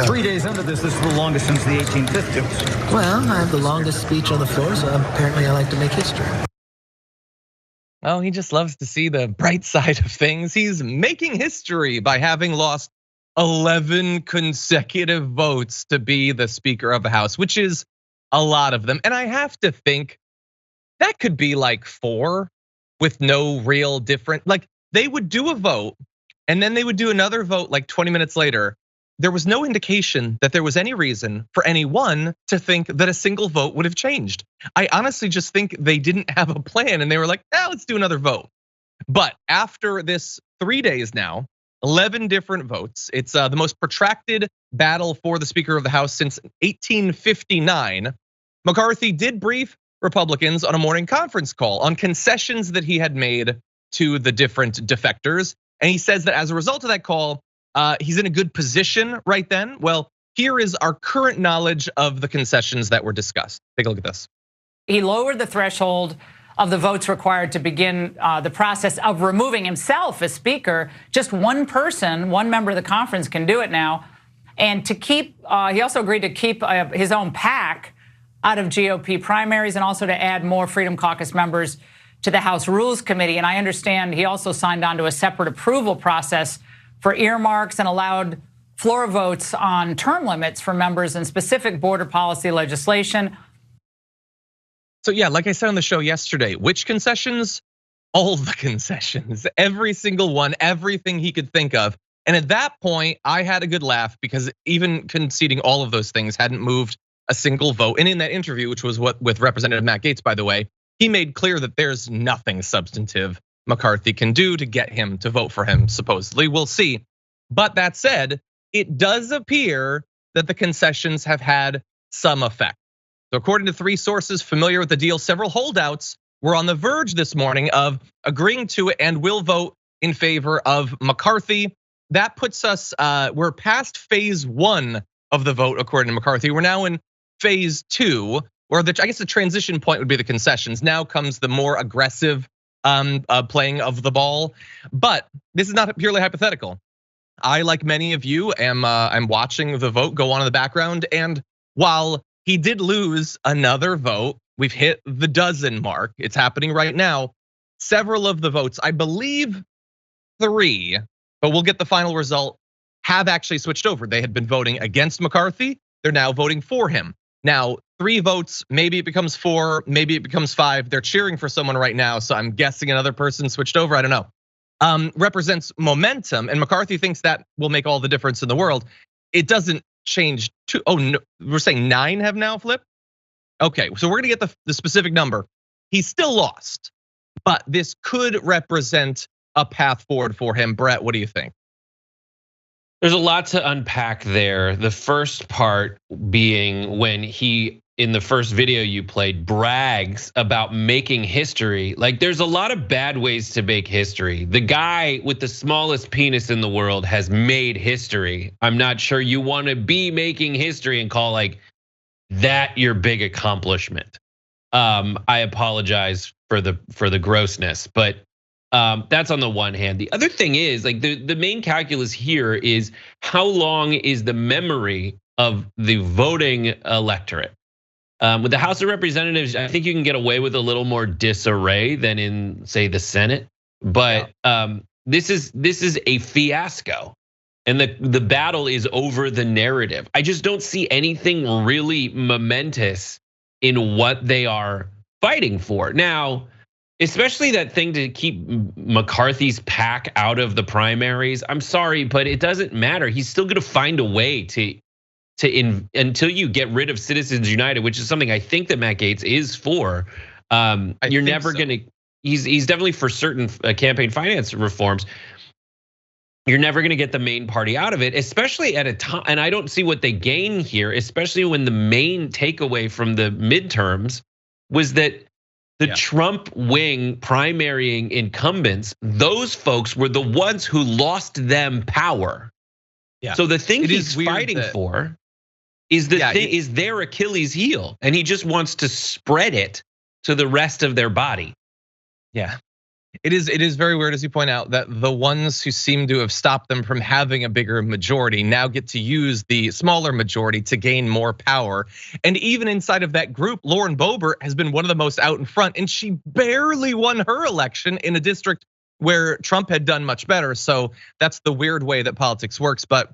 3 days into this is the longest since the 1850s. Well, I have the longest speech on the floor, so apparently I like to make history. Oh, he just loves to see the bright side of things. He's making history by having lost 11 consecutive votes to be the Speaker of the House, which is a lot of them. And I have to think that could be like 4 with no real different, like they would do a vote and then they would do another vote like 20 minutes later. There was no indication that there was any reason for anyone to think that a single vote would have changed. I honestly just think they didn't have a plan and they were like, let's do another vote. But after this 3 days now, 11 different votes. It's the most protracted battle for the Speaker of the House since 1859. McCarthy did brief Republicans on a morning conference call on concessions that he had made to the different defectors. And he says that as a result of that call, he's in a good position right then. Well, here is our current knowledge of the concessions that were discussed. Take a look at this. He lowered the threshold of the votes required to begin the process of removing himself as Speaker. Just one person, one member of the conference can do it now. And to keep, he also agreed to keep his own PAC out of GOP primaries and also to add more Freedom Caucus members to the House Rules Committee. And I understand he also signed on to a separate approval process for earmarks and allowed floor votes on term limits for members and specific border policy legislation. So yeah, like I said on the show yesterday, which concessions? All the concessions, every single one, everything he could think of. And at that point, I had a good laugh because even conceding all of those things hadn't moved a single vote. And in that interview, which was what with Representative Matt Gaetz, by the way, he made clear that there's nothing substantive McCarthy can do to get him to vote for him, supposedly. We'll see. But that said, it does appear that the concessions have had some effect. So according to 3 sources familiar with the deal, several holdouts were on the verge this morning of agreeing to it and will vote in favor of McCarthy. That puts us, we're past phase 1 of the vote, according to McCarthy. We're now in phase 2, or I guess the transition point would be the concessions. Now comes the more aggressive playing of the ball. But this is not purely hypothetical. I, like many of you, am watching the vote go on in the background. And while he did lose another vote, we've hit the dozen mark. It's happening right now. Several of the votes, I believe 3, but we'll get the final result, have actually switched over. They had been voting against McCarthy. They're now voting for him. Now, 3 votes, maybe it becomes 4, maybe it becomes 5. They're cheering for someone right now, so I'm guessing another person switched over, I don't know. Represents momentum, and McCarthy thinks that will make all the difference in the world. It doesn't change no, we're saying 9 have now flipped? Okay, so we're gonna get the specific number. He still lost, but this could represent a path forward for him. Brett, what do you think? There's a lot to unpack there. The first part being when he, in the first video you played, brags about making history. Like, there's a lot of bad ways to make history. The guy with the smallest penis in the world has made history. I'm not sure you want to be making history and call like that your big accomplishment. I apologize for the grossness, but that's on the one hand. The other thing is, like, the main calculus here is how long is the memory of the voting electorate? With the House of Representatives, I think you can get away with a little more disarray than in, say, the Senate. But this is a fiasco, and the battle is over the narrative. I just don't see anything really momentous in what they are fighting for now. Especially that thing to keep McCarthy's PAC out of the primaries. I'm sorry, but it doesn't matter. He's still gonna find a way to until you get rid of Citizens United, which is something I think that Matt Gaetz is for. You're never gonna. He's definitely for certain campaign finance reforms. You're never gonna get the main party out of it, especially at a time. And I don't see what they gain here, especially when the main takeaway from the midterms was that the Trump wing primarying incumbents, those folks were the ones who lost them power. Yeah. So the thing he's fighting for is is their Achilles heel, and he just wants to spread it to the rest of their body. Yeah. It is very weird, as you point out, that the ones who seem to have stopped them from having a bigger majority now get to use the smaller majority to gain more power. And even inside of that group, Lauren Boebert has been one of the most out in front, and she barely won her election in a district where Trump had done much better. So that's the weird way that politics works. But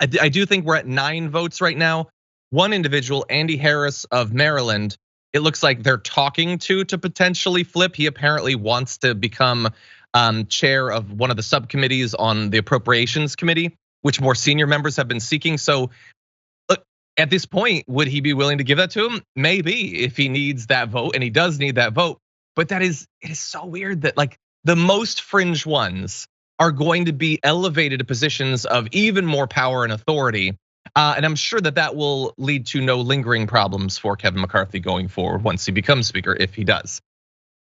I do think we're at 9 votes right now. One individual, Andy Harris of Maryland, it looks like they're talking to potentially flip. He apparently wants to become chair of one of the subcommittees on the Appropriations Committee, which more senior members have been seeking. So look, at this point, would he be willing to give that to him? Maybe, if he needs that vote, and he does need that vote. But it is so weird that like the most fringe ones are going to be elevated to positions of even more power and authority. And I'm sure that will lead to no lingering problems for Kevin McCarthy going forward once he becomes speaker, if he does.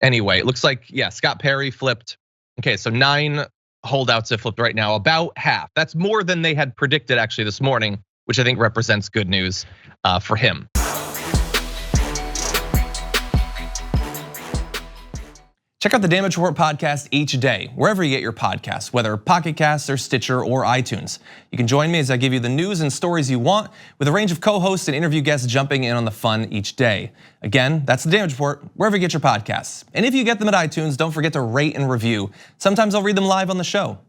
Anyway, it looks like, yeah, Scott Perry flipped. Okay, so 9 holdouts have flipped right now, about half. That's more than they had predicted actually this morning, which I think represents good news for him. Check out the Damage Report podcast each day, wherever you get your podcasts, whether Pocket Casts or Stitcher or iTunes. You can join me as I give you the news and stories you want, with a range of co-hosts and interview guests jumping in on the fun each day. Again, that's the Damage Report, wherever you get your podcasts. And if you get them at iTunes, don't forget to rate and review. Sometimes I'll read them live on the show.